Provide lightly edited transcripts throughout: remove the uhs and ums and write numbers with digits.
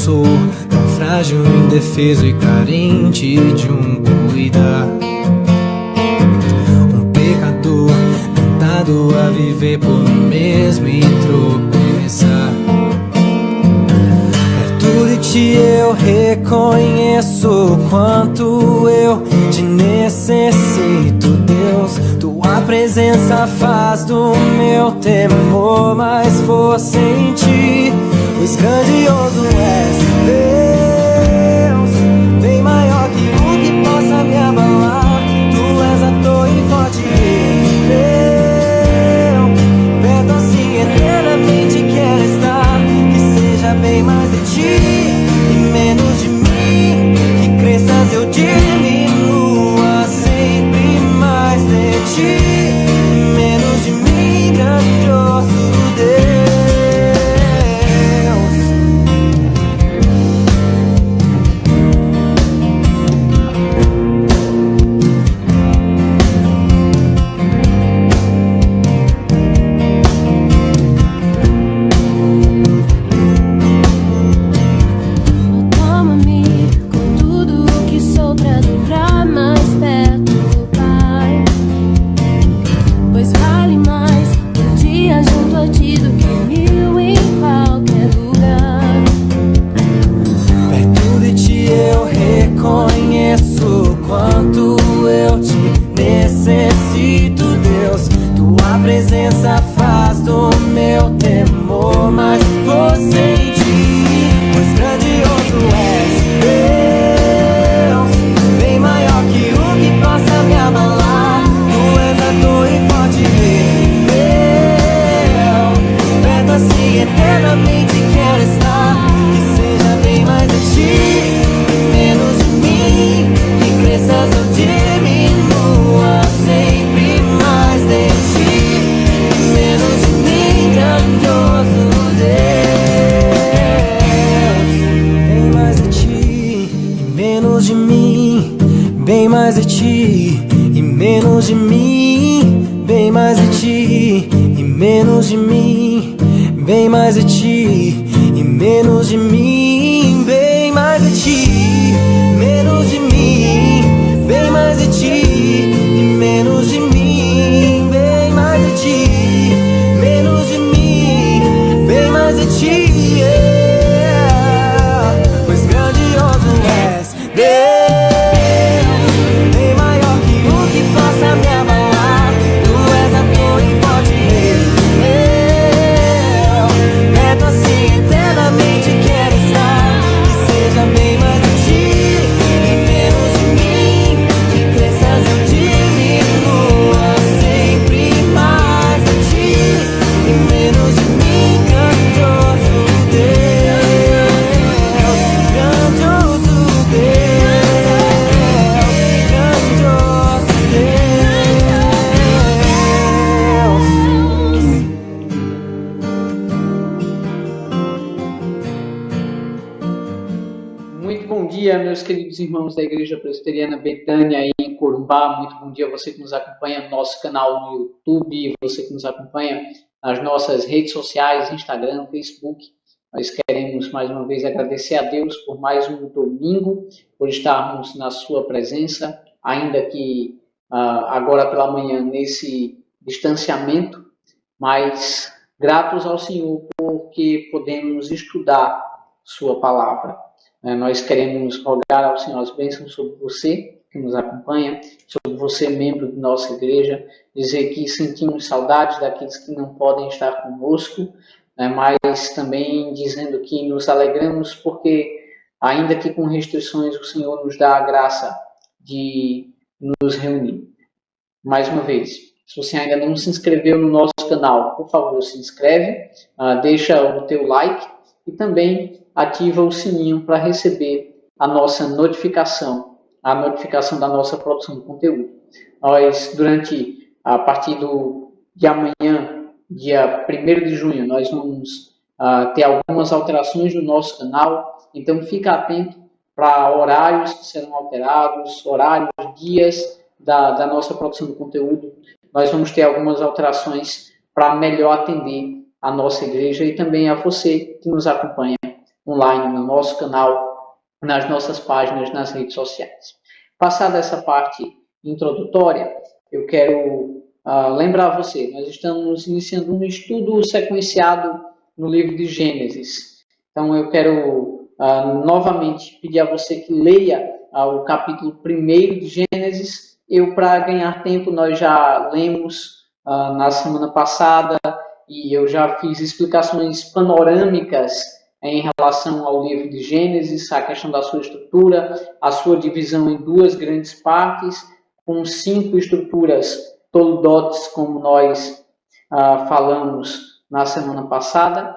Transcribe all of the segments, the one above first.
sou tão frágil, indefeso e carente de um cuidar. Um pecador tentado a viver por mim mesmo e tropeçar. Perto de ti eu reconheço o quanto eu te necessito, Deus. Tua presença faz do meu temor mais força em ti, pois grandioso és, Deus, bem maior que o que possa me abalar. Tu és ator e forte eu, perto assim eternamente quero estar. Que seja bem mais de ti e menos de mim, que cresças eu diminua sempre mais de ti. Meus queridos irmãos da Igreja Presbiteriana Betânia aí em Corumbá, muito bom dia a você que nos acompanha no nosso canal no YouTube, você que nos acompanha nas nossas redes sociais, Instagram, Facebook. Nós queremos mais uma vez agradecer a Deus por mais um domingo, por estarmos na sua presença, ainda que agora pela manhã nesse distanciamento, mas gratos ao Senhor porque podemos estudar sua palavra. Nós queremos rogar ao Senhor as bênçãos sobre você que nos acompanha, sobre você, membro de nossa igreja, dizer que sentimos saudades daqueles que não podem estar conosco, mas também dizendo que nos alegramos porque, ainda que com restrições, o Senhor nos dá a graça de nos reunir. Mais uma vez, se você ainda não se inscreveu no nosso canal, por favor, se inscreve, deixa o teu like e também ativa o sininho para receber a nossa notificação, a notificação da nossa produção de conteúdo. Nós, a partir de amanhã, dia 1º de junho, nós vamos ter algumas alterações no nosso canal, então fica atento para horários que serão alterados, horários, dias da nossa produção de conteúdo. Nós vamos ter algumas alterações para melhor atender a nossa igreja e também a você que nos acompanha online no nosso canal, nas nossas páginas, nas redes sociais. Passada essa parte introdutória, eu quero lembrar você, nós estamos iniciando um estudo sequenciado no livro de Gênesis. Então eu quero novamente pedir a você que leia o capítulo 1 de Gênesis. Para ganhar tempo, nós já lemos na semana passada e eu já fiz explicações panorâmicas em relação ao livro de Gênesis, a questão da sua estrutura, a sua divisão em 2 grandes partes, com 5 estruturas toldotes, como nós falamos na semana passada.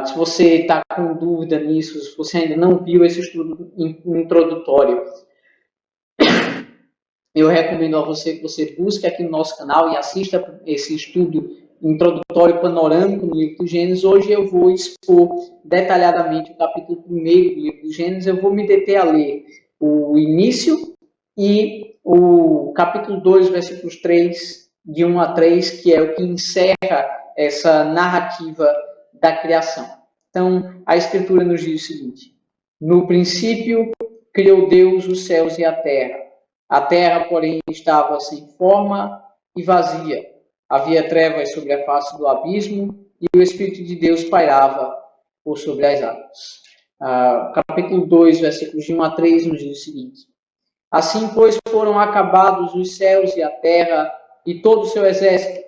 Se você está com dúvida nisso, se você ainda não viu esse estudo introdutório, eu recomendo a você que você busque aqui no nosso canal e assista esse estudo introdutório panorâmico no livro de Gênesis. Hoje eu vou expor detalhadamente o capítulo 1 do livro de Gênesis. Eu vou me deter a ler o início e o capítulo 2, versículos 3, de 1 a 3, que é o que encerra essa narrativa da criação. Então, a Escritura nos diz o seguinte: no princípio criou Deus os céus e a terra. A terra, porém, estava sem forma e vazia. Havia trevas sobre a face do abismo e o Espírito de Deus pairava por sobre as águas. Capítulo 2, versículos de 1 a 3, nos diz o seguinte: assim, pois, foram acabados os céus e a terra e todo o seu exército,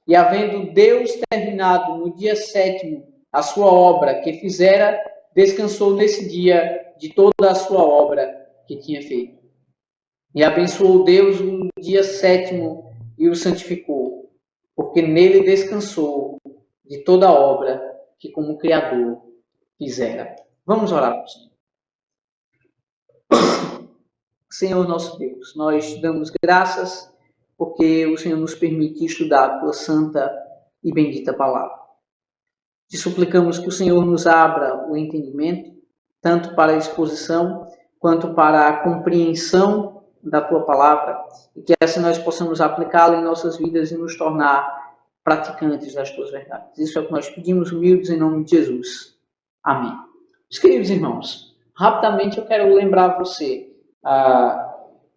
e havendo Deus terminado no dia 7º a sua obra que fizera, descansou nesse dia de toda a sua obra que tinha feito. E abençoou Deus o dia 7º e o santificou, porque nele descansou de toda a obra que como Criador fizera. Vamos orar para o Senhor. Senhor nosso Deus, nós te damos graças porque o Senhor nos permite estudar a tua santa e bendita palavra. Te suplicamos que o Senhor nos abra o entendimento, tanto para a exposição quanto para a compreensão da tua palavra, e que assim nós possamos aplicá-la em nossas vidas e nos tornar praticantes das tuas verdades. Isso é o que nós pedimos humildes em nome de Jesus. Amém. Meus queridos irmãos, rapidamente eu quero lembrar você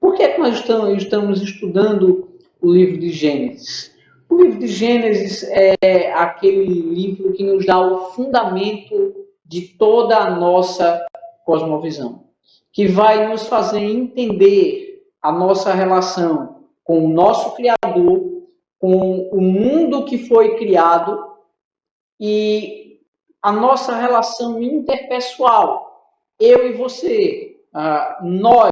por que é que nós estamos estudando o livro de Gênesis. O livro de Gênesis é aquele livro que nos dá o fundamento de toda a nossa cosmovisão, que vai nos fazer entender a nossa relação com o nosso Criador, com o mundo que foi criado e a nossa relação interpessoal, eu e você, nós,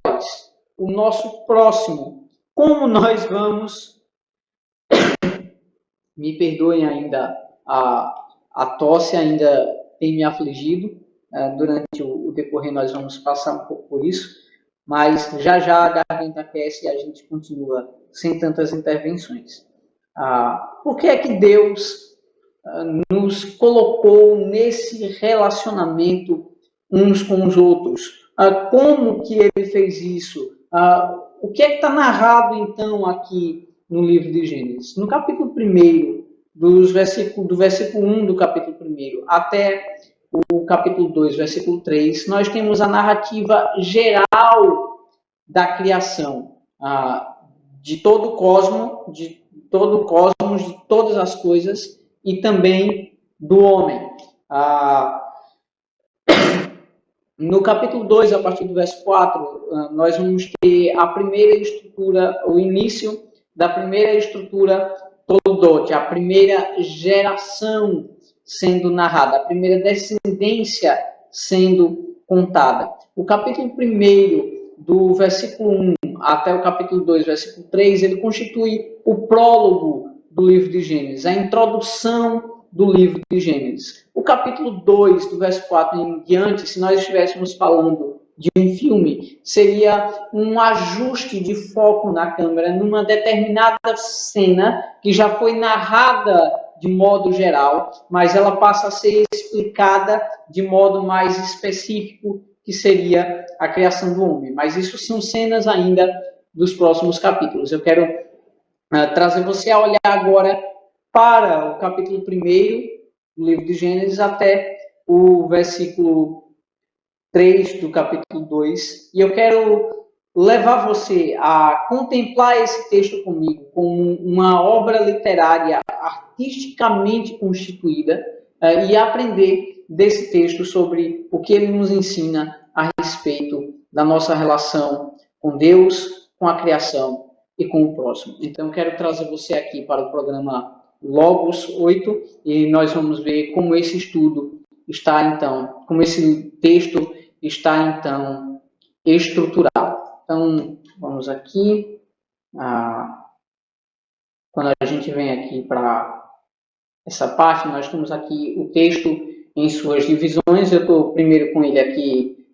o nosso próximo, como nós vamos... Me perdoem ainda, a tosse ainda tem me afligido, durante o decorrer nós vamos passar um pouco por isso, mas já a garganta aquece e a gente continua sem tantas intervenções. Por que é que Deus nos colocou nesse relacionamento uns com os outros? Como que Ele fez isso? O que é que está narrado então aqui no livro de Gênesis? No capítulo 1, do versículo 1 do capítulo 1 até o capítulo 2, versículo 3, nós temos a narrativa geral da criação, de todo o cosmos, de todas as coisas e também do homem. No capítulo 2, a partir do verso 4, nós vamos ter a primeira estrutura, o início da primeira estrutura Toldote, a primeira geração sendo narrada, a primeira descendência sendo contada. O capítulo 1, do versículo 1 até o capítulo 2, versículo 3, ele constitui o prólogo do livro de Gênesis, a introdução do livro de Gênesis. O capítulo 2, do verso 4 em diante, se nós estivéssemos falando de um filme, seria um ajuste de foco na câmera numa determinada cena que já foi narrada de modo geral, mas ela passa a ser explicada de modo mais específico, que seria a criação do homem. Mas isso são cenas ainda dos próximos capítulos. Eu quero trazer você a olhar agora para o capítulo 1 do livro de Gênesis até o versículo 3 do capítulo 2, e eu quero levar você a contemplar esse texto comigo como uma obra literária artisticamente constituída e aprender desse texto sobre o que ele nos ensina a respeito da nossa relação com Deus, com a criação e com o próximo. Então, quero trazer você aqui para o programa Logos 8 e nós vamos ver como esse estudo está, então, como esse texto está, então, estruturado. Então, vamos aqui. Quando a gente vem aqui para essa parte, nós temos aqui o texto em suas divisões. Eu estou primeiro com ele aqui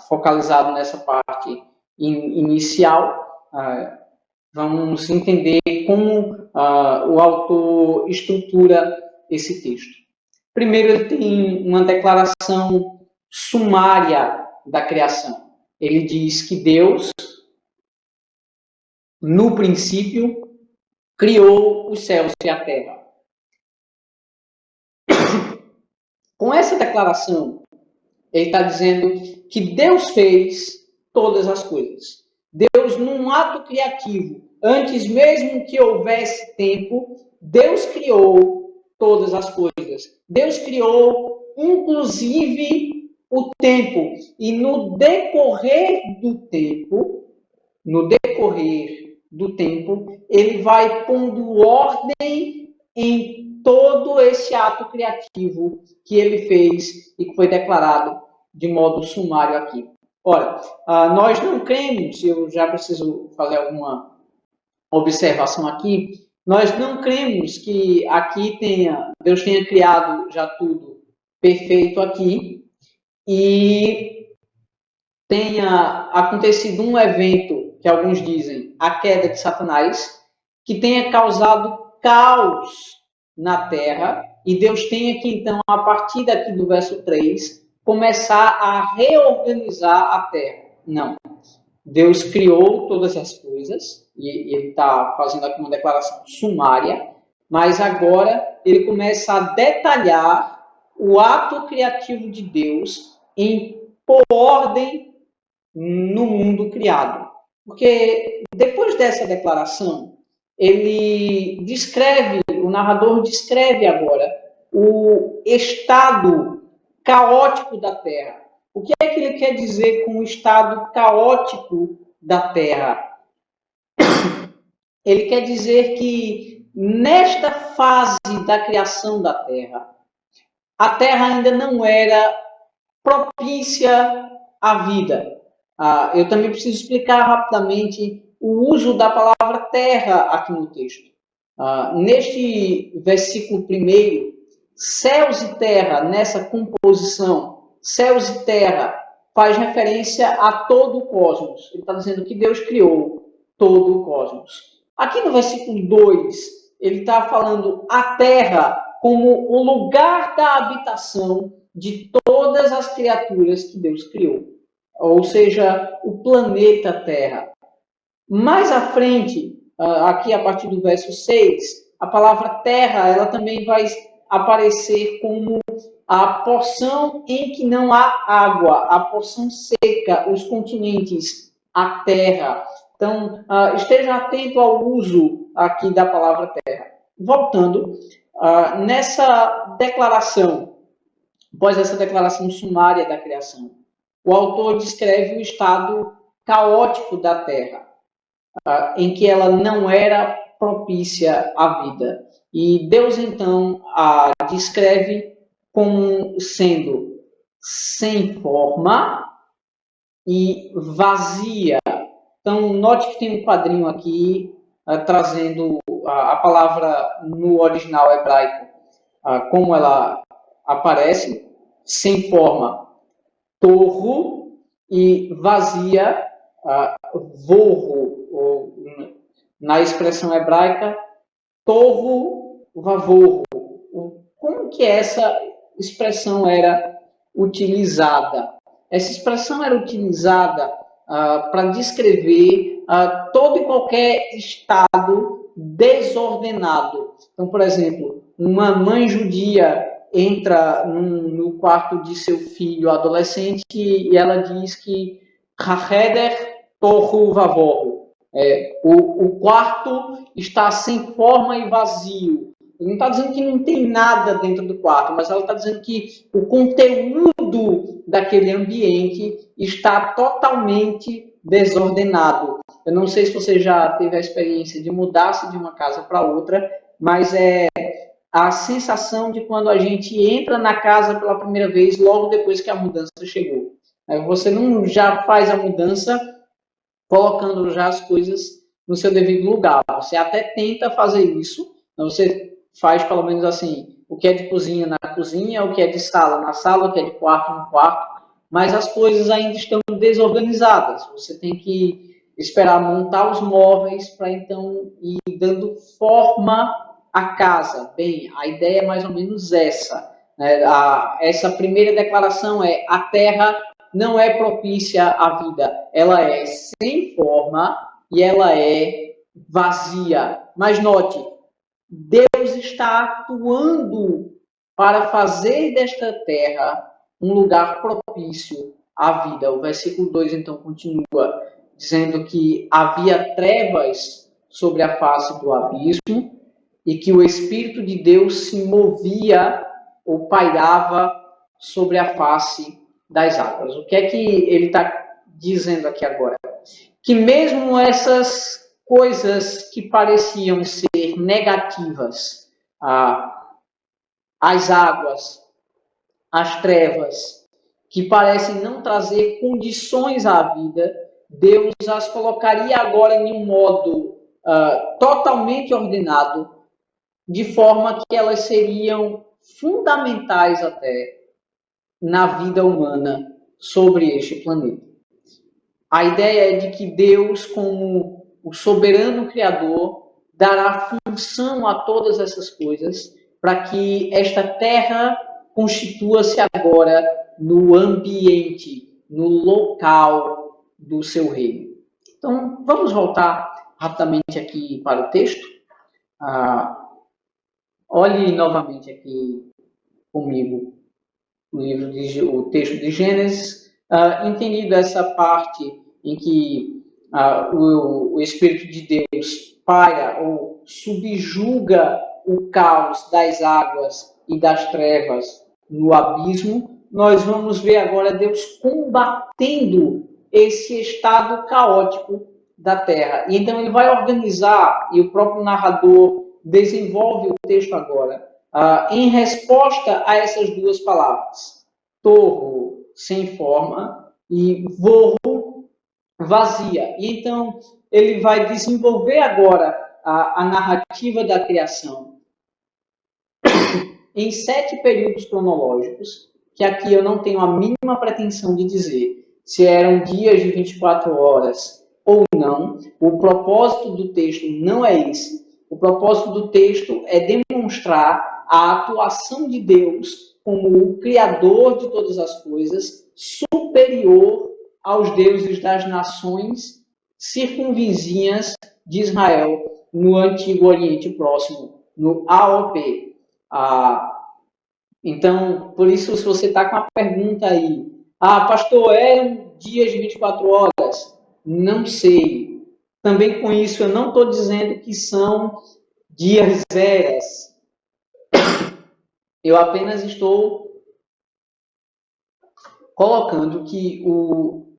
focalizado nessa parte inicial. Vamos entender como o autor estrutura esse texto. Primeiro, ele tem uma declaração sumária da criação. Ele diz que Deus, no princípio, criou os céus e a terra. Com essa declaração, ele está dizendo que Deus fez todas as coisas. Deus, num ato criativo, antes mesmo que houvesse tempo, Deus criou todas as coisas. Deus criou, inclusive, o tempo. E no decorrer do tempo, ele vai pondo ordem em todo esse ato criativo que ele fez e que foi declarado de modo sumário aqui. Ora, nós não cremos, eu já preciso fazer alguma observação aqui, nós não cremos que aqui Deus tenha criado já tudo perfeito aqui e tenha acontecido um evento, que alguns dizem, a queda de Satanás, que tenha causado caos na Terra, e Deus tenha que, então, a partir daqui do verso 3, começar a reorganizar a Terra. Não. Deus criou todas as coisas, e ele está fazendo aqui uma declaração sumária, mas agora ele começa a detalhar o ato criativo de Deus em pôr ordem no mundo criado. Porque depois dessa declaração, o narrador descreve agora o estado caótico da Terra. O que é que ele quer dizer com o estado caótico da Terra? Ele quer dizer que nesta fase da criação da Terra, a Terra ainda não era propícia à vida. Eu também preciso explicar rapidamente o uso da palavra terra aqui no texto. Neste versículo primeiro, céus e terra, nessa composição, céus e terra, faz referência a todo o cosmos. Ele está dizendo que Deus criou todo o cosmos. Aqui no versículo 2, ele está falando a terra como o lugar da habitação de todas as criaturas que Deus criou. Ou seja, o planeta Terra. Mais à frente, aqui a partir do verso 6, a palavra terra, ela também vai aparecer como a porção em que não há água, a porção seca, os continentes, a terra. Então, esteja atento ao uso aqui da palavra terra. Voltando, nessa declaração, após essa declaração sumária da criação, o autor descreve o estado caótico da Terra, em que ela não era propícia à vida. E Deus, então, a descreve como sendo sem forma e vazia. Então, note que tem um quadrinho aqui trazendo a palavra no original hebraico, como ela aparece, sem forma, torro, e vazia, vorro, na expressão hebraica, torro, vavorro. Como que essa expressão era utilizada? Essa expressão era utilizada para descrever todo e qualquer estado desordenado. Então, por exemplo, uma mãe judia entra no quarto de seu filho adolescente e ela diz que Hacheder Tohu Vavohu. O quarto está sem forma e vazio. Ele não está dizendo que não tem nada dentro do quarto, mas ela está dizendo que o conteúdo daquele ambiente está totalmente desordenado. Eu não sei se você já teve a experiência de mudar-se de uma casa para outra, mas é a sensação de quando a gente entra na casa pela primeira vez, logo depois que a mudança chegou. Você não já faz a mudança colocando já as coisas no seu devido lugar. Você até tenta fazer isso, você faz pelo menos assim, o que é de cozinha na cozinha, o que é de sala na sala, o que é de quarto no quarto, mas as coisas ainda estão desorganizadas. Você tem que esperar montar os móveis para então ir dando forma à casa. Bem, a ideia é mais ou menos essa. Essa primeira declaração é: a terra não é propícia à vida, ela é sem forma e ela é vazia. Mas note, Deus está atuando para fazer desta terra um lugar propício à vida. O versículo 2 então continua dizendo que havia trevas sobre a face do abismo e que o Espírito de Deus se movia ou pairava sobre a face das águas. O que é que ele está dizendo aqui agora? Que mesmo essas coisas que pareciam ser negativas, as águas, as trevas, que parecem não trazer condições à vida, Deus as colocaria agora em um modo totalmente ordenado, de forma que elas seriam fundamentais até na vida humana sobre este planeta. A ideia é de que Deus, como o soberano Criador, dará função a todas essas coisas para que esta terra constitua-se agora no ambiente, no local do seu reino. Então, vamos voltar rapidamente aqui para o texto. Olhe novamente aqui comigo o texto de Gênesis, entendido essa parte em que o Espírito de Deus paira ou subjuga o caos das águas e das trevas no abismo, nós vamos ver agora Deus combatendo esse estado caótico da terra. E então ele vai organizar, e o próprio narrador desenvolve o texto agora, em resposta a essas duas palavras: torro, sem forma, e vorro, vazia. E então ele vai desenvolver agora a narrativa da criação em 7 períodos cronológicos, que aqui eu não tenho a mínima pretensão de dizer se eram dias de 24 horas ou não. O propósito do texto não é esse. O propósito do texto é demonstrar a atuação de Deus como o Criador de todas as coisas, superior aos deuses das nações circunvizinhas de Israel no Antigo Oriente Próximo, no AOP. Então, por isso, se você está com a pergunta aí, pastor, eram dias de 24 horas? Não sei. Também com isso, eu não estou dizendo que são dias eras. Eu apenas estou colocando que o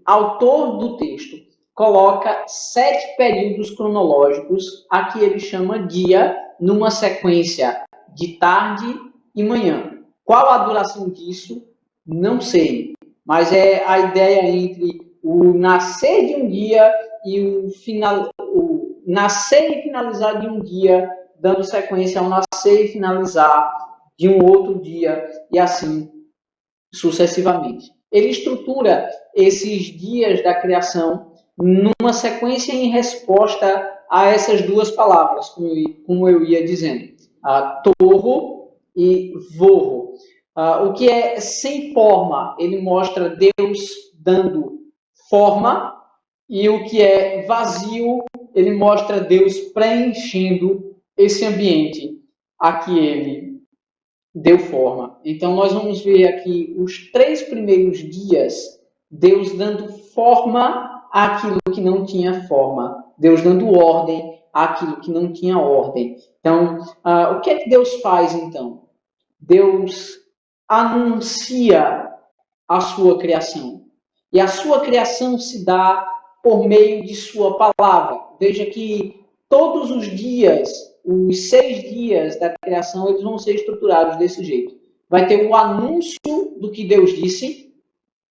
autor do texto coloca 7 períodos cronológicos, a que ele chama dia, numa sequência de tarde e manhã. Qual a duração disso? Não sei. Mas é a ideia entre o nascer de um dia e o nascer e finalizar de um dia, dando sequência ao nascer e finalizar de um outro dia, e assim sucessivamente. Ele estrutura esses dias da criação numa sequência em resposta a essas duas palavras, como eu ia dizendo. Torro e vorro. O que é sem forma, ele mostra Deus dando forma, e o que é vazio, ele mostra Deus preenchendo esse ambiente a que ele deu forma. Então, nós vamos ver aqui os 3 primeiros dias, Deus dando forma àquilo que não tinha forma. Deus dando ordem àquilo que não tinha ordem. Então, o que é que Deus faz, então? Deus anuncia a sua criação. E a sua criação se dá por meio de sua palavra. Veja que todos os dias, os 6 dias da criação, eles vão ser estruturados desse jeito. Vai ter o anúncio do que Deus disse.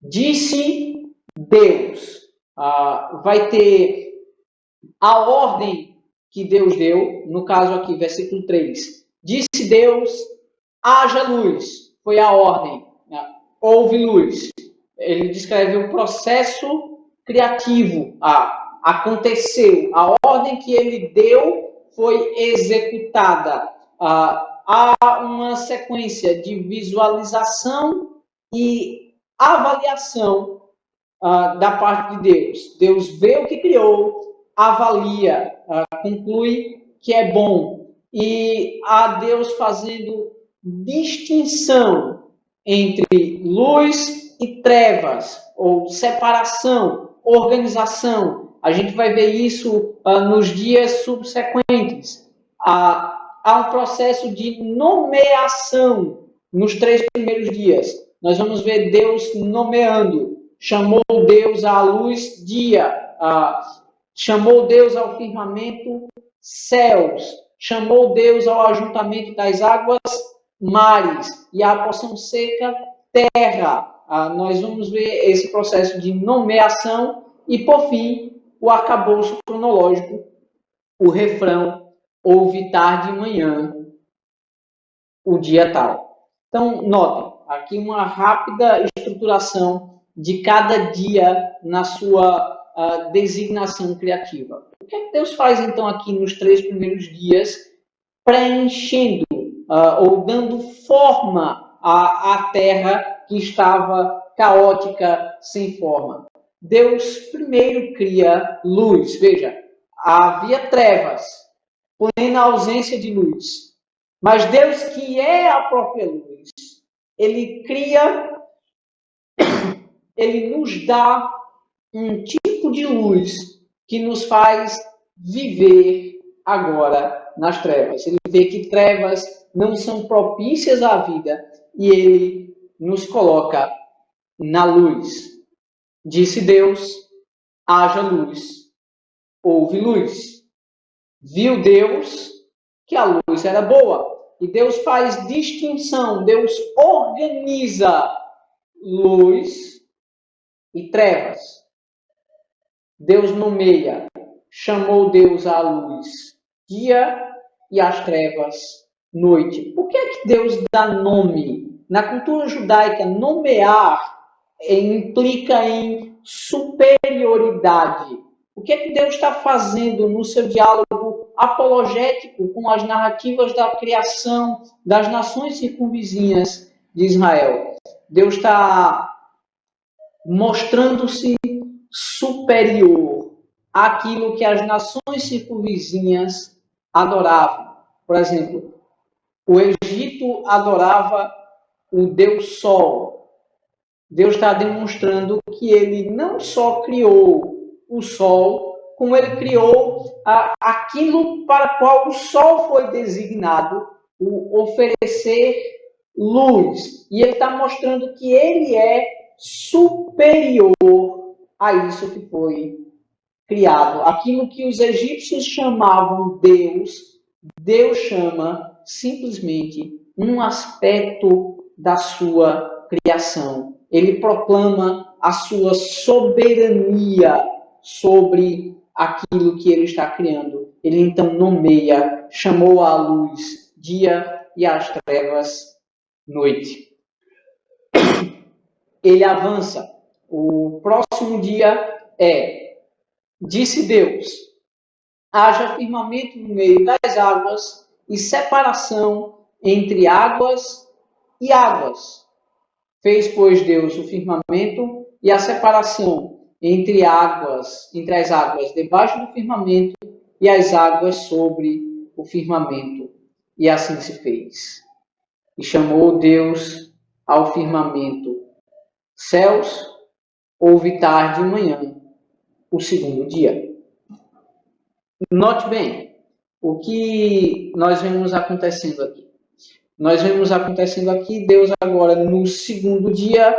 Disse Deus. Vai ter a ordem que Deus deu. No caso aqui, versículo 3. Disse Deus, haja luz. Foi a ordem. Houve luz. Ele descreve o processo criativo. Aconteceu. A ordem que ele deu foi executada. Há uma sequência de visualização e avaliação da parte de Deus. Deus vê o que criou, avalia, conclui que é bom. E há Deus fazendo distinção entre luz e trevas, ou separação, organização. A gente vai ver isso nos dias subsequentes. Há um processo de nomeação nos 3 primeiros dias. Nós vamos ver Deus nomeando. Chamou Deus à luz dia, chamou Deus ao firmamento céus, chamou Deus ao ajuntamento das águas mares, e a porção seca terra. Nós vamos ver esse processo de nomeação e, por fim, o arcabouço cronológico, o refrão, houve tarde e manhã, o dia tal. Então, notem, aqui uma rápida estruturação de cada dia na sua designação criativa. O que é que Deus faz, então, aqui nos 3 primeiros dias, preenchendo ou dando forma à terra que estava caótica, sem forma? Deus primeiro cria luz. Veja, havia trevas, plena ausência de luz. Mas Deus, que é a própria luz, ele cria, ele nos dá um tipo de luz que nos faz viver agora nas trevas. Ele vê que trevas não são propícias à vida e ele nos coloca na luz. Disse Deus, haja luz. Houve luz. Viu Deus que a luz era boa. E Deus faz distinção. Deus organiza luz e trevas. Deus nomeia. Chamou Deus à luz dia e às trevas noite. Por que é que Deus dá nome? Na cultura judaica, nomear implica em superioridade. O que é que Deus está fazendo no seu diálogo apologético com as narrativas da criação das nações circunvizinhas de Israel? Deus está mostrando-se superior àquilo que as nações circunvizinhas adoravam. Por exemplo, o Egito adorava o Deus Sol. Deus está demonstrando que ele não só criou o Sol, como ele criou aquilo para qual o Sol foi designado, o oferecer luz. E ele está mostrando que ele é superior a isso que foi criado. Aquilo que os egípcios chamavam Deus, Deus chama simplesmente um aspecto da sua criação. Ele proclama a sua soberania sobre aquilo que ele está criando. Ele então nomeia, chamou à luz dia e às trevas noite. Ele avança. O próximo dia disse Deus, haja firmamento no meio das águas e separação entre águas e águas. Fez, pois, Deus o firmamento e a separação entre as águas debaixo do firmamento e as águas sobre o firmamento. E assim se fez. E chamou Deus ao firmamento céus, houve tarde e manhã, o segundo dia. Note bem o que nós vemos acontecendo aqui. Nós vemos acontecendo aqui Deus agora no segundo dia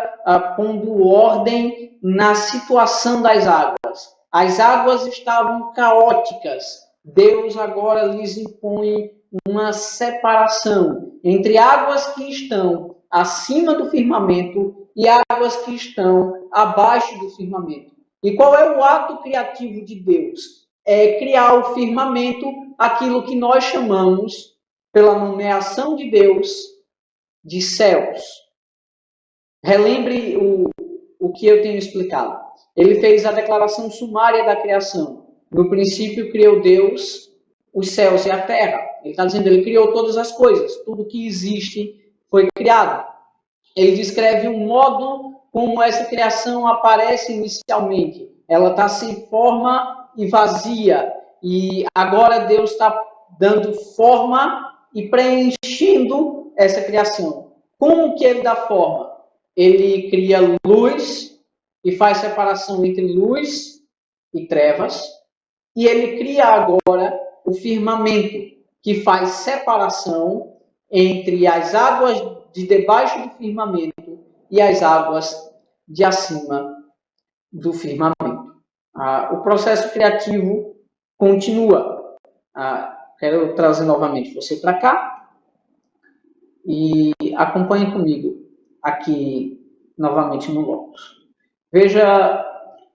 pondo ordem na situação das águas. As águas estavam caóticas. Deus agora lhes impõe uma separação entre águas que estão acima do firmamento e águas que estão abaixo do firmamento. E qual é o ato criativo de Deus? É criar o firmamento, aquilo que nós chamamos, pela nomeação de Deus, de céus. Relembre o que eu tenho explicado. Ele fez a declaração sumária da criação. No princípio criou Deus os céus e a terra. Ele está dizendo, ele criou todas as coisas. Tudo que existe foi criado. Ele descreve o modo como essa criação aparece inicialmente. Ela está sem forma e vazia. E agora Deus está dando forma e preenchendo essa criação. Como que ele dá forma? Ele cria luz e faz separação entre luz e trevas. E ele cria agora o firmamento, que faz separação entre as águas de debaixo do firmamento e as águas de acima do firmamento. O processo criativo continua. Quero trazer novamente você para cá e acompanhe comigo aqui novamente no Logos. Veja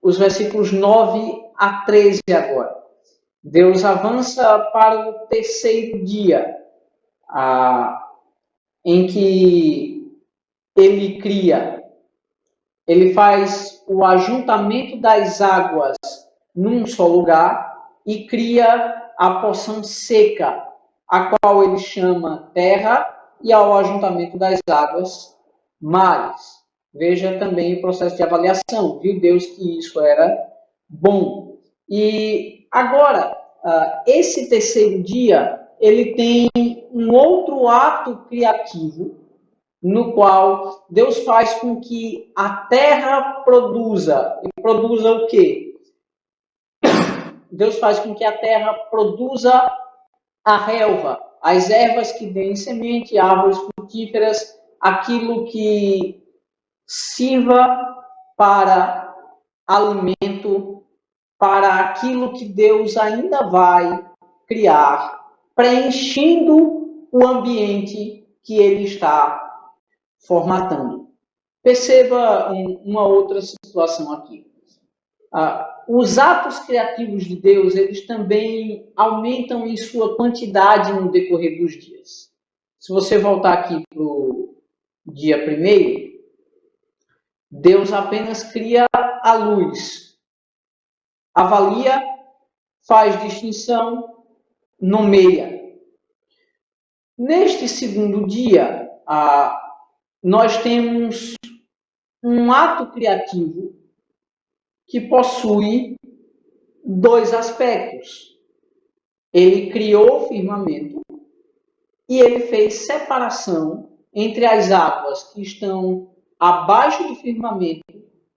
os versículos 9 a 13 agora. Deus avança para o terceiro dia, em que ele cria, ele faz o ajuntamento das águas num só lugar e cria a porção seca, a qual ele chama terra, e ao ajuntamento das águas, mares. Veja também o processo de avaliação. Viu Deus que isso era bom. E agora, esse terceiro dia, ele tem um outro ato criativo, no qual Deus faz com que a terra produza. E produza o quê? Deus faz com que a terra produza a relva, as ervas que deem semente, árvores frutíferas, aquilo que sirva para alimento, para aquilo que Deus ainda vai criar, preenchendo o ambiente que ele está formatando. Perceba uma outra situação aqui. Os atos criativos de Deus, eles também aumentam em sua quantidade no decorrer dos dias. Se você voltar aqui para o dia 1º, Deus apenas cria a luz, avalia, faz distinção, nomeia. Neste segundo dia, nós temos um ato criativo que possui dois aspectos. Ele criou o firmamento e ele fez separação entre as águas que estão abaixo do firmamento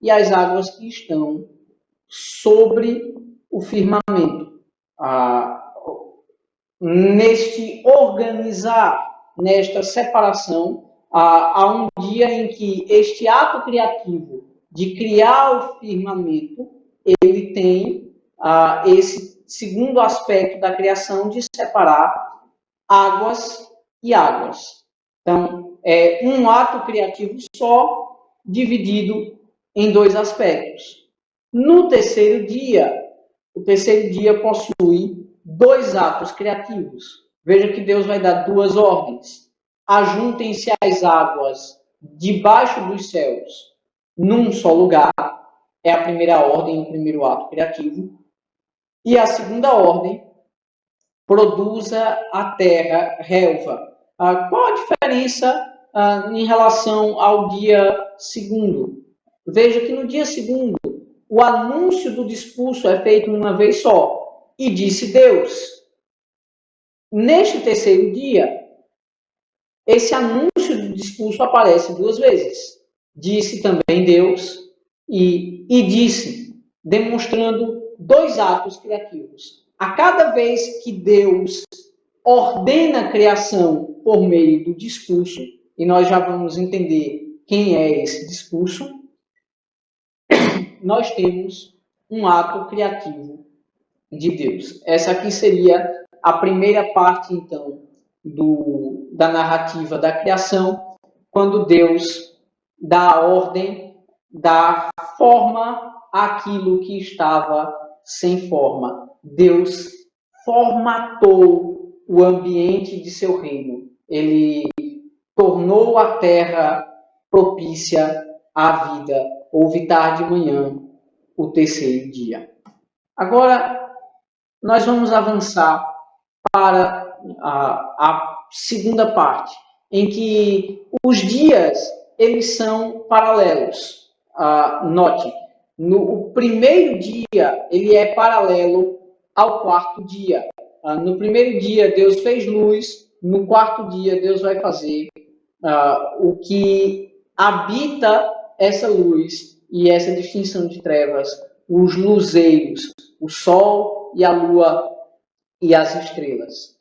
e as águas que estão sobre o firmamento. Neste organizar, nesta separação, há um dia em que este ato criativo de criar o firmamento, ele tem esse segundo aspecto da criação de separar águas e águas. Então, é um ato criativo só, dividido em dois aspectos. No terceiro dia, o terceiro dia possui dois atos criativos. Veja que Deus vai dar duas ordens. Ajuntem-se as águas debaixo dos céus num só lugar. É a primeira ordem, o primeiro ato criativo. E a segunda ordem, produza a terra relva. Qual a diferença em relação ao dia segundo? Veja que no dia segundo, o anúncio do discurso é feito uma vez só. E disse Deus. Neste terceiro dia, esse anúncio discurso aparece duas vezes. Disse também Deus e disse, demonstrando dois atos criativos. A cada vez que Deus ordena a criação por meio do discurso, e nós já vamos entender quem é esse discurso, nós temos um ato criativo de Deus. Essa aqui seria a primeira parte, então, da narrativa da criação, quando Deus dá a ordem, dá forma àquilo que estava sem forma. Deus formatou o ambiente de seu reino. Ele tornou a terra propícia à vida. Houve tarde e manhã, o terceiro dia. Agora, nós vamos avançar para a segunda parte, em que os dias eles são paralelos. Note, o primeiro dia ele é paralelo ao quarto dia. No primeiro dia Deus fez luz, no quarto dia Deus vai fazer o que habita essa luz e essa distinção de trevas, os luzeiros, o sol e a lua e as estrelas.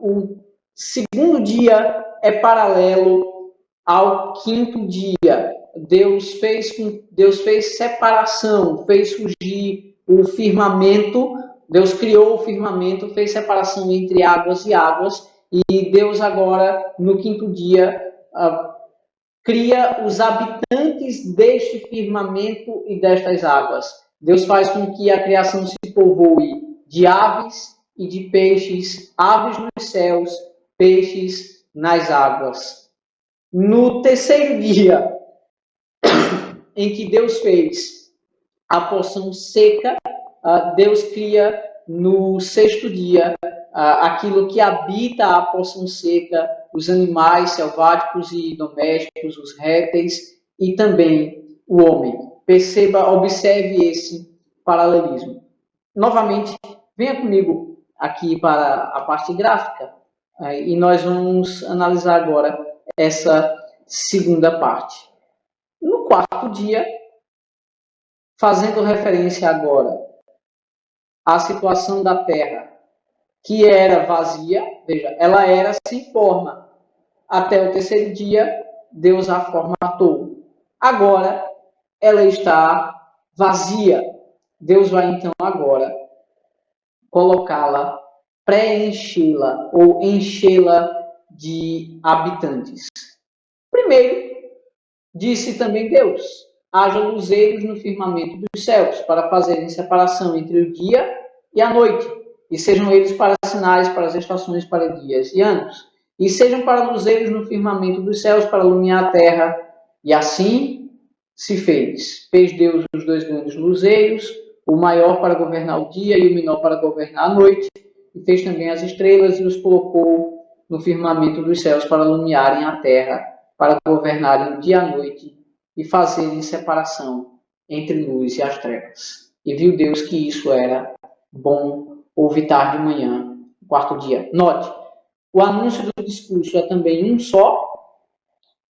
O segundo dia é paralelo ao quinto dia. Deus fez separação, fez surgir o firmamento. Deus criou o firmamento, fez separação entre águas e águas, e Deus agora, no quinto dia, cria os habitantes deste firmamento e destas águas. Deus faz com que a criação se povoe de aves e de peixes, aves nos céus, peixes nas águas. No terceiro dia, em que Deus fez a porção seca, Deus cria no sexto dia aquilo que habita a porção seca, os animais selváticos e domésticos, os répteis e também o homem. Observe esse paralelismo. Novamente, venha comigo aqui para a parte gráfica e nós vamos analisar agora essa segunda parte. No quarto dia, fazendo referência agora à situação da terra, que era vazia, veja, ela era sem forma. Até o terceiro dia, Deus a formatou. Agora, ela está vazia. Deus vai, então, agora colocá-la, preenchê-la ou enchê-la de habitantes. Primeiro, disse também Deus, haja luzeiros no firmamento dos céus, para fazerem separação entre o dia e a noite, e sejam eles para sinais, para as estações, para dias e anos, e sejam para luzeiros no firmamento dos céus, para iluminar a terra. E assim se fez. Fez Deus os dois grandes luzeiros, o maior para governar o dia e o menor para governar a noite, e fez também as estrelas e os colocou no firmamento dos céus para iluminarem a terra, para governarem o dia e a noite e fazerem separação entre luz e as trevas. E viu Deus que isso era bom. Houve tarde de manhã, quarto dia. Note, o anúncio do discurso é também um só,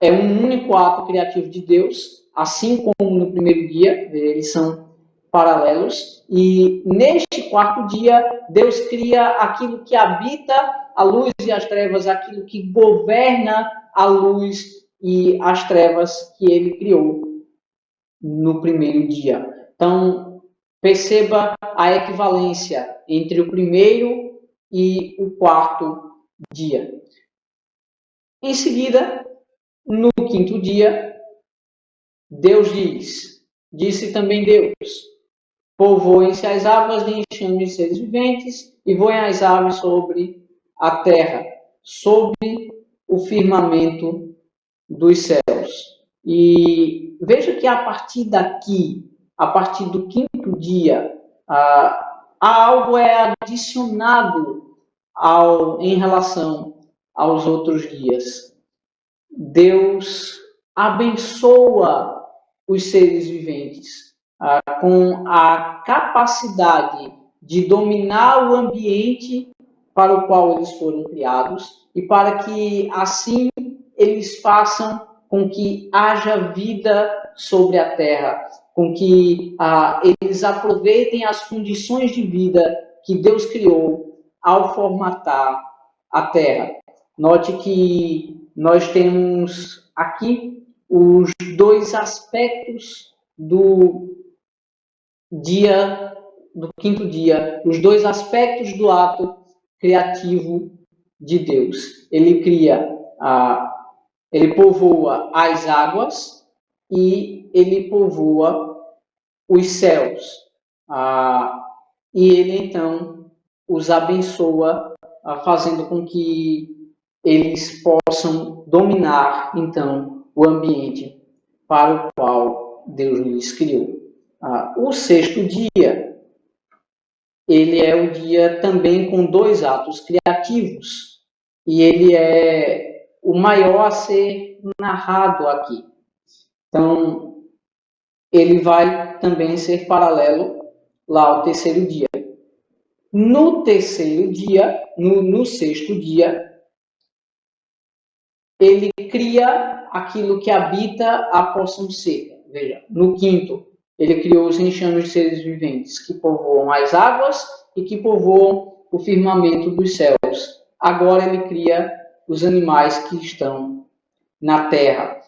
é um único ato criativo de Deus, assim como no primeiro dia, eles são paralelos, e neste quarto dia, Deus cria aquilo que habita a luz e as trevas, aquilo que governa a luz e as trevas que ele criou no primeiro dia. Então, perceba a equivalência entre o primeiro e o quarto dia. Em seguida, no quinto dia, Deus disse também Deus, povoem-se as águas de enxame de seres viventes e voem as aves sobre a terra, sobre o firmamento dos céus. E veja que a partir daqui, a partir do quinto dia, algo é adicionado em relação aos outros dias. Deus abençoa os seres viventes com a capacidade de dominar o ambiente para o qual eles foram criados e para que assim eles façam com que haja vida sobre a terra, com que eles aproveitem as condições de vida que Deus criou ao formatar a terra. Note que nós temos aqui os dois aspectos do quinto dia, os dois aspectos do ato criativo de Deus. Ele cria, ele povoa as águas e ele povoa os céus. E ele, então, os abençoa, fazendo com que eles possam dominar, então, o ambiente para o qual Deus lhes criou. O sexto dia, ele é o dia também com dois atos criativos, e ele é o maior a ser narrado aqui. Então, ele vai também ser paralelo lá ao terceiro dia. No terceiro dia, no sexto dia, ele cria aquilo que habita a porção seca. Veja, no quinto, ele criou os enxames de seres viventes que povoam as águas e que povoam o firmamento dos céus. Agora ele cria os animais que estão na terra.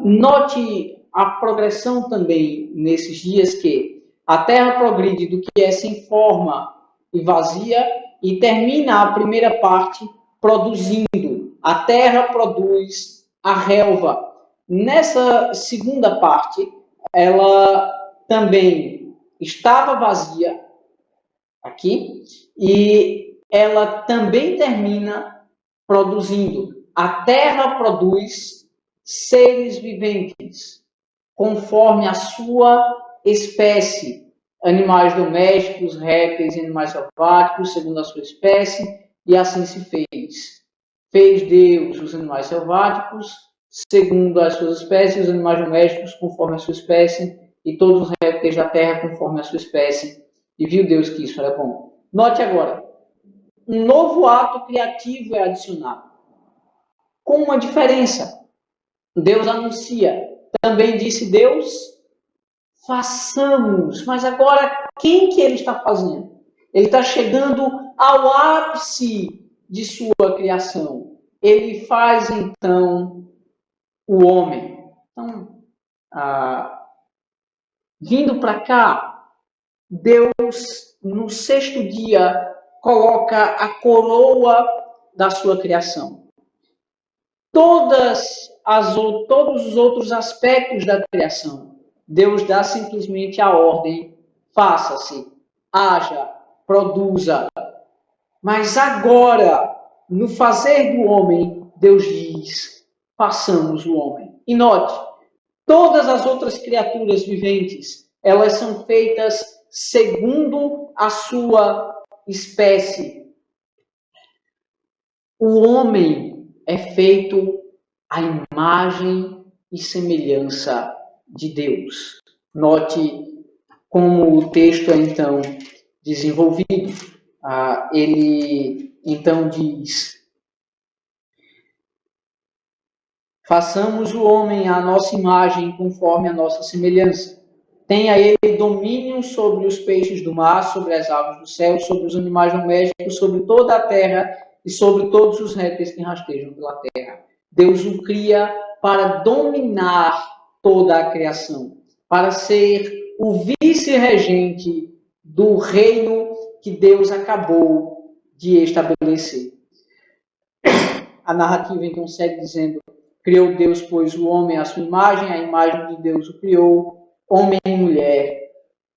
Note a progressão também nesses dias que a terra progride do que é sem forma e vazia e termina a primeira parte produzindo. A terra produz a relva. Nessa segunda parte, ela também estava vazia, aqui, e ela também termina produzindo. A terra produz seres viventes, conforme a sua espécie, animais domésticos, répteis e animais selváticos, segundo a sua espécie, e assim se fez. Fez Deus os animais selváticos, segundo as suas espécies, os animais domésticos, conforme a sua espécie, e todos os répteis da terra, conforme a sua espécie. E viu Deus que isso era bom. Note agora, um novo ato criativo é adicionado, com uma diferença. Deus anuncia, também disse Deus, façamos. Mas agora, quem que ele está fazendo? Ele está chegando ao ápice de sua criação. Ele faz, então, o homem. Então, vindo para cá, Deus, no sexto dia, coloca a coroa da sua criação. Todos os outros aspectos da criação, Deus dá simplesmente a ordem, faça-se, haja, produza. Mas agora, no fazer do homem, Deus diz, façamos o homem. E note, todas as outras criaturas viventes, elas são feitas segundo a sua espécie. O homem é feito à imagem e semelhança de Deus. Note como o texto é então desenvolvido. Ele então diz: façamos o homem à nossa imagem, conforme a nossa semelhança. Tenha ele domínio sobre os peixes do mar, sobre as aves do céu, sobre os animais domésticos, sobre toda a terra e sobre todos os répteis que rastejam pela terra. Deus o cria para dominar toda a criação, para ser o vice-regente do reino que Deus acabou de estabelecer. A narrativa então segue dizendo: criou Deus, pois, o homem à sua imagem, a imagem de Deus o criou, homem e mulher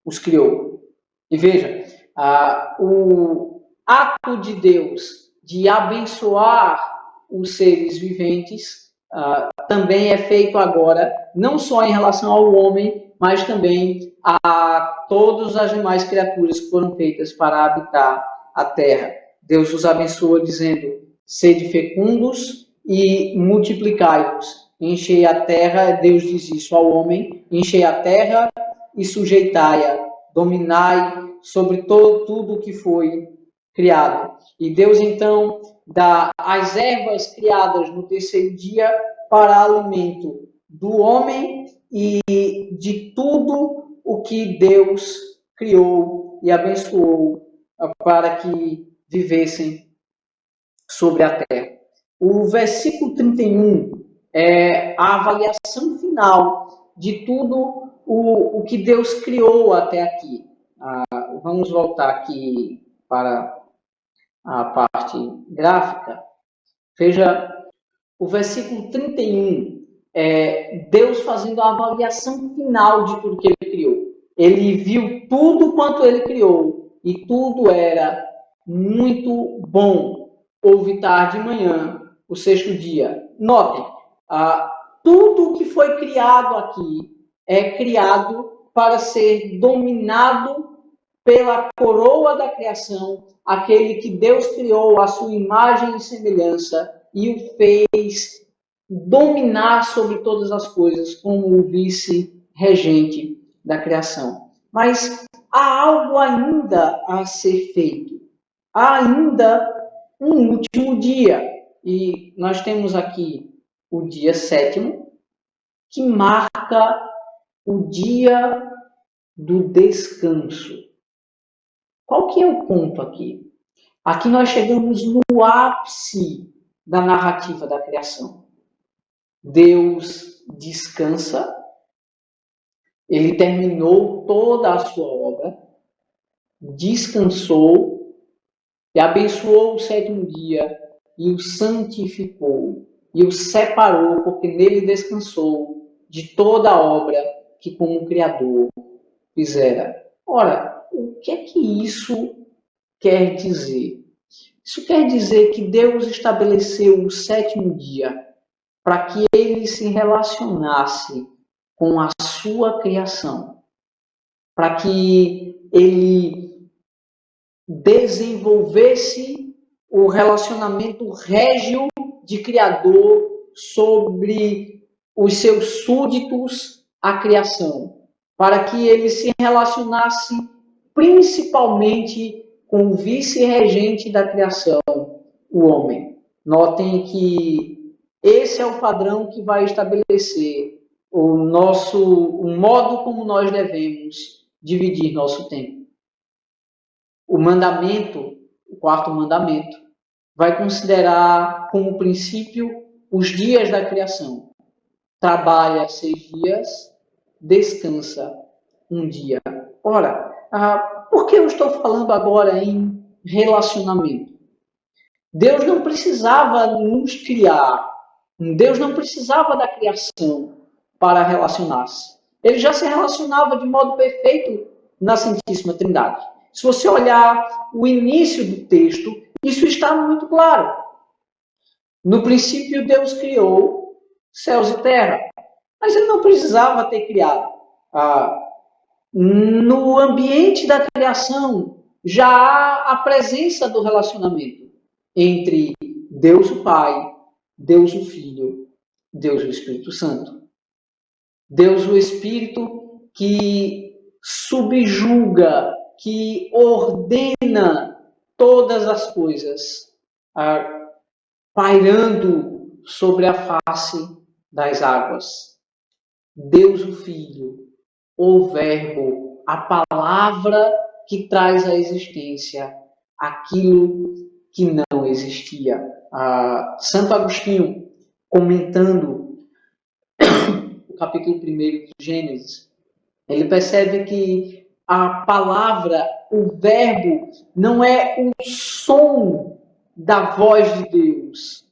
os criou. E veja, o ato de Deus de abençoar os seres viventes também é feito agora, não só em relação ao homem, mas também a todas as demais criaturas que foram feitas para habitar a terra. Deus os abençoa dizendo: sede fecundos e multiplicai-vos. Enchei a terra, Deus diz isso ao homem, enchei a terra e sujeitai-a, dominai sobre tudo o que foi criado. E Deus, então, dá as ervas criadas no terceiro dia para alimento do homem e de tudo o que Deus criou e abençoou para que vivessem sobre a terra. O versículo 31 é a avaliação final de tudo o que Deus criou até aqui. Vamos voltar aqui para a parte gráfica. Veja, o versículo 31 é Deus fazendo a avaliação final de tudo que ele criou. Ele viu tudo quanto ele criou e tudo era muito bom. Houve tarde e manhã, o sexto dia. Notem, tudo que foi criado aqui é criado para ser dominado pela coroa da criação, aquele que Deus criou à sua imagem e semelhança e o fez dominar sobre todas as coisas como o vice-regente da criação. Mas há algo ainda a ser feito. Há ainda um último dia. E nós temos aqui o dia sétimo, que marca o dia do descanso. Qual que é o ponto aqui? Aqui nós chegamos no ápice da narrativa da criação. Deus descansa, ele terminou toda a sua obra, descansou e abençoou o sétimo dia e o santificou e o separou, porque nele descansou de toda a obra que como Criador fizera. Ora, o que é que isso quer dizer? Isso quer dizer que Deus estabeleceu o sétimo dia para que ele se relacionasse com a sua criação, para que ele desenvolvesse o relacionamento régio de Criador sobre os seus súditos à criação, para que ele se relacionasse principalmente com o vice-regente da criação, o homem. Notem que esse é o padrão que vai estabelecer o modo como nós devemos dividir nosso tempo. O mandamento, o quarto mandamento, vai considerar como princípio os dias da criação. Trabalha 6 dias, descansa 1 dia. Ora, por que eu estou falando agora em relacionamento? Deus não precisava nos criar, Deus não precisava da criação para relacionar-se. Ele já se relacionava de modo perfeito na Santíssima Trindade. Se você olhar o início do texto, isso está muito claro. No princípio, Deus criou céus e terra, mas ele não precisava ter criado. No ambiente da criação, já há a presença do relacionamento entre Deus o Pai, Deus o Filho, Deus o Espírito Santo. Deus o Espírito que subjuga, que ordena todas as coisas, pairando sobre a face das águas. Deus o Filho, o Verbo, a palavra que traz à existência aquilo que não existia. Santo Agostinho, comentando o capítulo 1 de Gênesis, ele percebe que a palavra, o Verbo, não é o som da voz de Deus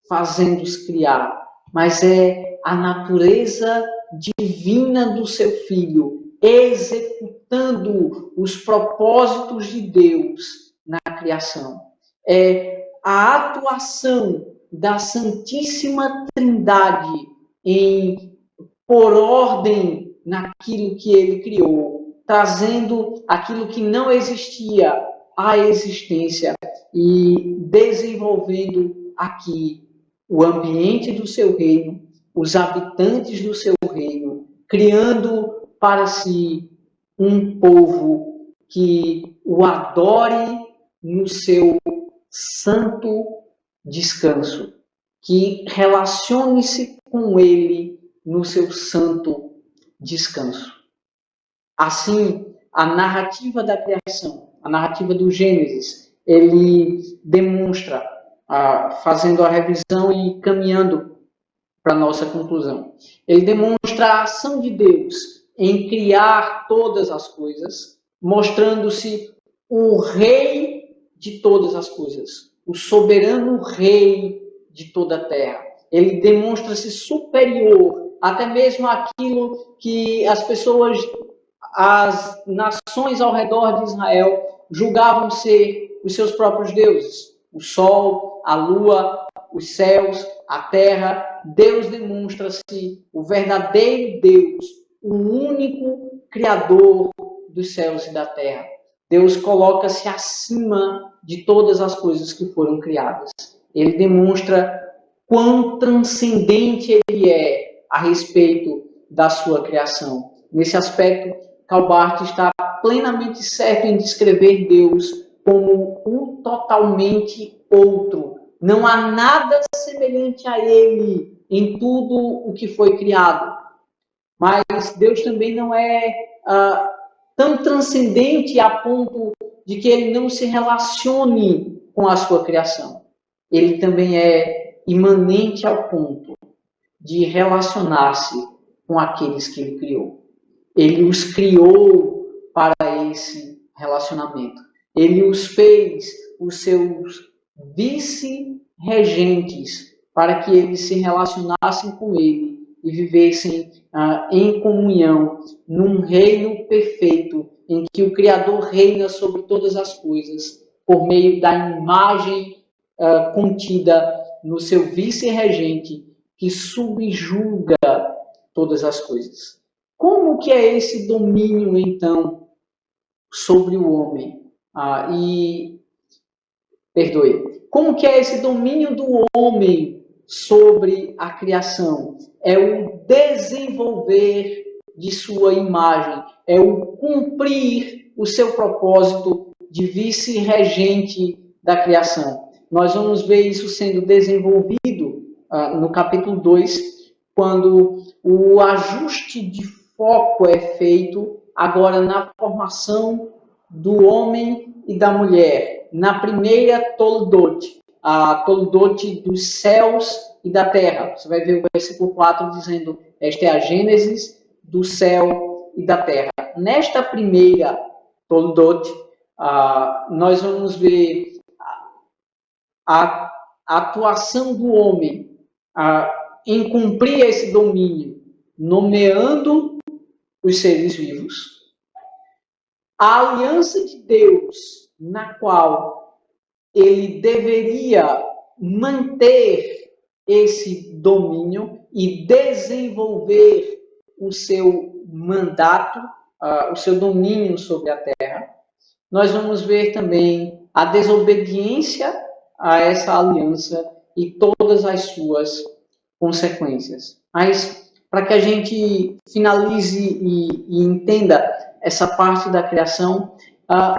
fazendo-os criar, mas é a natureza divina do seu Filho, executando os propósitos de Deus na criação. É a atuação da Santíssima Trindade por ordem naquilo que ele criou, trazendo aquilo que não existia à existência e desenvolvendo aqui o ambiente do seu reino, os habitantes do seu reino, criando para si um povo que o adore no seu santo descanso, que relacione-se com Ele no seu santo descanso. Assim, a narrativa da criação, a narrativa do Gênesis, ele demonstra, fazendo a revisão e caminhando para a nossa conclusão, ele demonstra a ação de Deus em criar todas as coisas, mostrando-se o Rei de todas as coisas, o soberano Rei de toda a terra. Ele demonstra-se superior até mesmo àquilo que as pessoas, as nações ao redor de Israel julgavam ser os seus próprios deuses. O sol, a lua, os céus, a terra. Deus demonstra-se o verdadeiro Deus, o único Criador dos céus e da terra. Deus coloca-se acima de todas as coisas que foram criadas. Ele demonstra quão transcendente ele é a respeito da sua criação. Nesse aspecto, Calbart está plenamente certo em descrever Deus como um totalmente outro. Não há nada semelhante a Ele em tudo o que foi criado. Mas Deus também não é tão transcendente a ponto de que Ele não se relacione com a sua criação. Ele também é imanente ao ponto de relacionar-se com aqueles que Ele criou. Ele os criou para esse relacionamento. Ele os fez os seus vice-regentes para que eles se relacionassem com Ele e vivessem em comunhão num reino perfeito em que o Criador reina sobre todas as coisas por meio da imagem contida no seu vice-regente que subjuga todas as coisas. Como que é esse domínio, então, sobre o homem? Como que é esse domínio do homem sobre a criação? É o desenvolver de sua imagem, é o cumprir o seu propósito de vice-regente da criação. Nós vamos ver isso sendo desenvolvido no capítulo 2, quando o ajuste de foco é feito agora na formação do homem e da mulher. Na primeira Toldot, a Toldot dos céus e da terra. Você vai ver o versículo 4 dizendo, esta é a Gênesis do céu e da terra. Nesta primeira Toldot, nós vamos ver a atuação do homem em cumprir esse domínio, nomeando os seres vivos, a aliança de Deus, na qual ele deveria manter esse domínio e desenvolver o seu mandato, o seu domínio sobre a terra. Nós vamos ver também a desobediência a essa aliança e todas as suas consequências. Mas, para que a gente finalize e entenda essa parte da criação,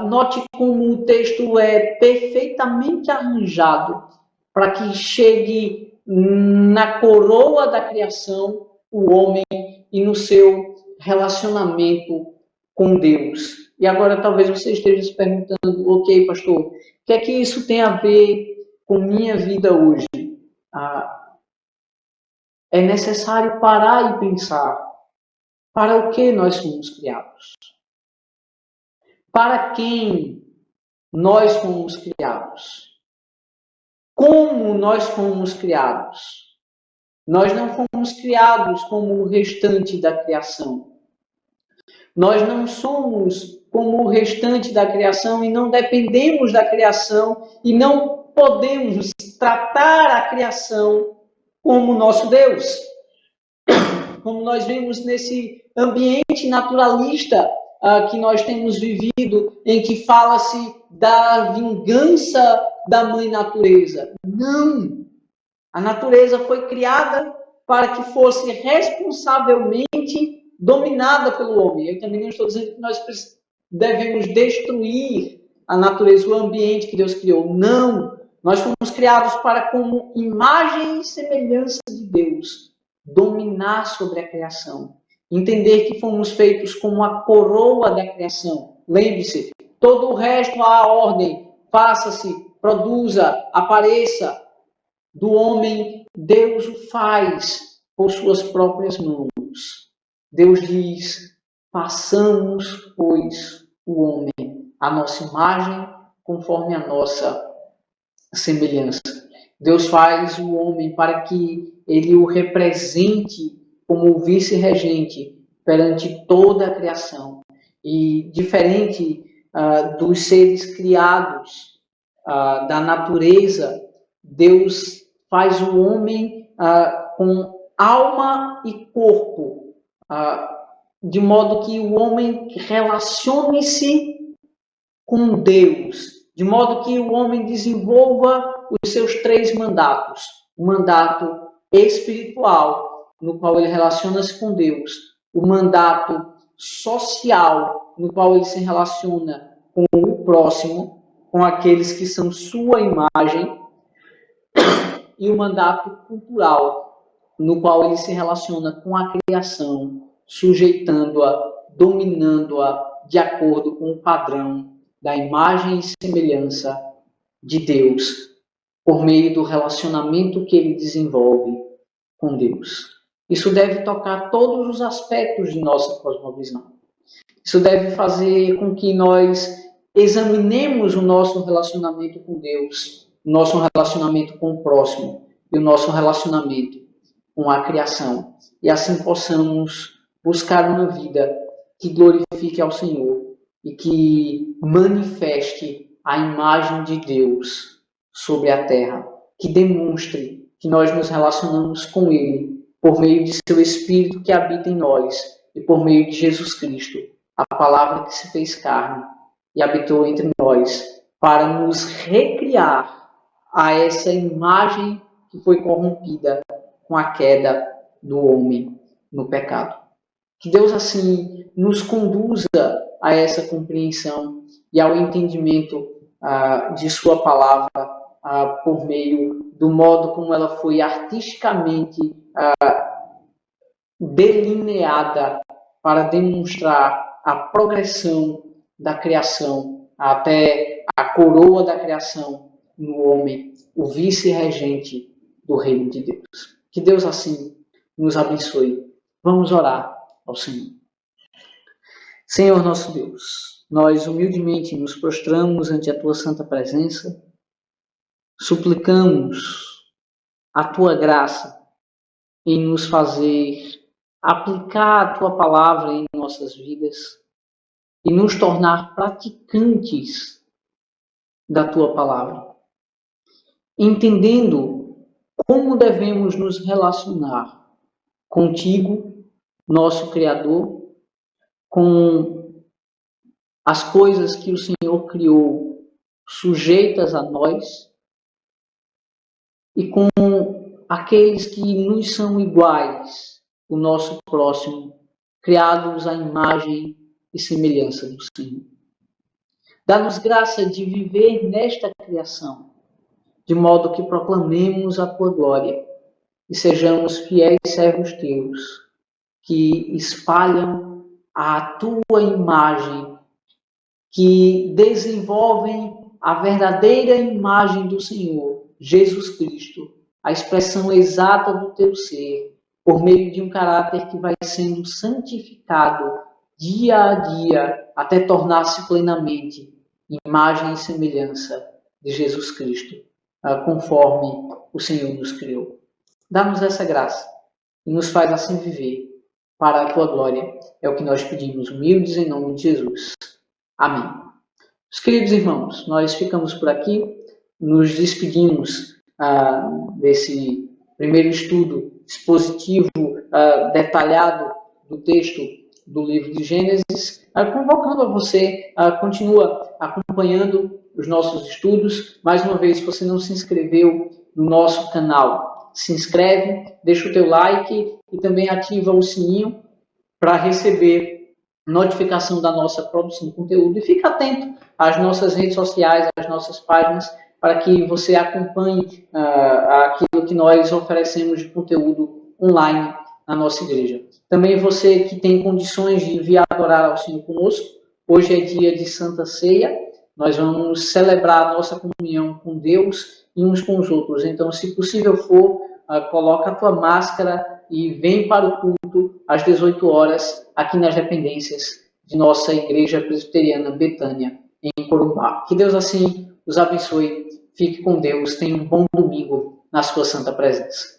note como o texto é perfeitamente arranjado para que chegue na coroa da criação o homem e no seu relacionamento com Deus. E agora talvez você esteja se perguntando, ok, pastor, o que é que isso tem a ver com minha vida hoje? É necessário parar e pensar, para o que nós fomos criados? Para quem nós fomos criados? Como nós fomos criados? Nós não fomos criados como o restante da criação. Nós não somos como o restante da criação e não dependemos da criação e não podemos tratar a criação como nosso Deus. Como nós vemos nesse ambiente naturalista que nós temos vivido, em que fala-se da vingança da mãe natureza. Não! A natureza foi criada para que fosse responsavelmente dominada pelo homem. Eu também não estou dizendo que nós devemos destruir a natureza, o ambiente que Deus criou. Não! Nós fomos criados para, como imagem e semelhança de Deus, dominar sobre a criação. Entender que fomos feitos como a coroa da criação. Lembre-se, todo o resto, a ordem, faça-se, produza, apareça, do homem, Deus o faz por suas próprias mãos. Deus diz, façamos, pois, o homem, a nossa imagem, conforme a nossa semelhança. Deus faz o homem para que ele o represente como o vice-regente perante toda a criação. E diferente dos seres criados, da natureza, Deus faz o homem com alma e corpo, de modo que o homem relacione-se com Deus, de modo que o homem desenvolva os seus 3 mandatos. O mandato espiritual, no qual ele relaciona-se com Deus. O mandato social, no qual ele se relaciona com o próximo, com aqueles que são sua imagem. E o mandato cultural, no qual ele se relaciona com a criação, sujeitando-a, dominando-a, de acordo com o padrão da imagem e semelhança de Deus, por meio do relacionamento que ele desenvolve com Deus. Isso deve tocar todos os aspectos de nossa cosmovisão. Isso deve fazer com que nós examinemos o nosso relacionamento com Deus, o nosso relacionamento com o próximo e o nosso relacionamento com a criação. E assim possamos buscar uma vida que glorifique ao Senhor e que manifeste a imagem de Deus sobre a terra, que demonstre que nós nos relacionamos com Ele por meio de seu Espírito que habita em nós e por meio de Jesus Cristo, a palavra que se fez carne e habitou entre nós, para nos recriar a essa imagem que foi corrompida com a queda do homem no pecado. Que Deus assim nos conduza a essa compreensão e ao entendimento de sua palavra por meio do modo como ela foi artisticamente delineada para demonstrar a progressão da criação até a coroa da criação no homem, o vice-regente do reino de Deus. Que Deus assim nos abençoe. Vamos orar ao Senhor. Senhor nosso Deus, nós humildemente nos prostramos ante a Tua santa presença, suplicamos a Tua graça em nos fazer aplicar a Tua palavra em nossas vidas e nos tornar praticantes da Tua palavra, entendendo como devemos nos relacionar contigo, nosso Criador, com as coisas que o Senhor criou sujeitas a nós e com aqueles que nos são iguais, o nosso próximo, criados à imagem e semelhança do Senhor. Dá-nos graça de viver nesta criação, de modo que proclamemos a Tua glória e sejamos fiéis servos Teus, que espalham a Tua imagem, que desenvolvem a verdadeira imagem do Senhor, Jesus Cristo, a expressão exata do Teu ser, por meio de um caráter que vai sendo santificado dia a dia, até tornar-se plenamente imagem e semelhança de Jesus Cristo, conforme o Senhor nos criou. Dá-nos essa graça e nos faz assim viver para a Tua glória. É o que nós pedimos, humildes, em nome de Jesus. Amém. Meus queridos irmãos, nós ficamos por aqui, nos despedimos desse primeiro estudo expositivo, detalhado do texto do livro de Gênesis, convocando a você, continua acompanhando os nossos estudos. Mais uma vez, se você não se inscreveu no nosso canal, se inscreve, deixa o teu like e também ativa o sininho para receber notificação da nossa produção de conteúdo e fique atento às nossas redes sociais, às nossas páginas, para que você acompanhe aquilo que nós oferecemos de conteúdo online na nossa igreja. Também você que tem condições de vir adorar ao Senhor conosco, hoje é dia de Santa Ceia, nós vamos celebrar a nossa comunhão com Deus e uns com os outros. Então, se possível for, coloca a tua máscara e vem para o culto às 18 horas aqui nas dependências de nossa Igreja Presbiteriana Betânia, em Corumbá. Que Deus assim os abençoe. Fique com Deus. Tenha um bom domingo na sua santa presença.